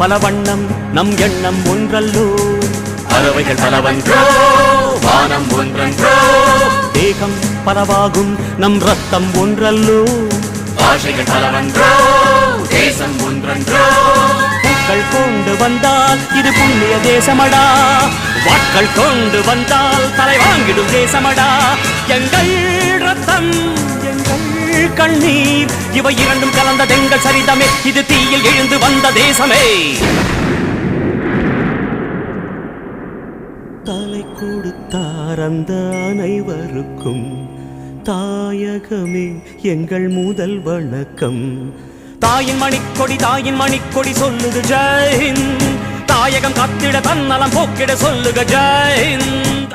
பல வண்ணம் நம் எண்ணம் ஒன்றல்லோ பறவைகள் பலவன்றோ வானம் ஒன்றன்றோ தேகம் பலவாகும் நம் ரத்தம் ஒன்றல்லோ பாஷைகள் பலவன்றோ தேசம் ஒன்றன்றோ பூக்கள் கொண்டு வந்தால் இது புண்ணிய தேசமடா வாட்கள் கொண்டு வந்தால் தலை வாங்கிடும் தேசமடா எங்கள் ரத்தம் எங்கள் கண்ணீர் இவை இரண்டும் கலந்ததெங்கள் சரிதமே இது தீயில் எழுந்து வந்த தேசமே தலை கொடுத்தார் அந்த அனைவருக்கும் தாயகமே எங்கள் முதல் வணக்கம் தாயின் மணிக்கொடி சொல்லுது ஜெய் ஹிந்த் தாயகம் காத்திட தன்னலம் போக்கிட சொல்லுக ஜெய் ஹிந்த்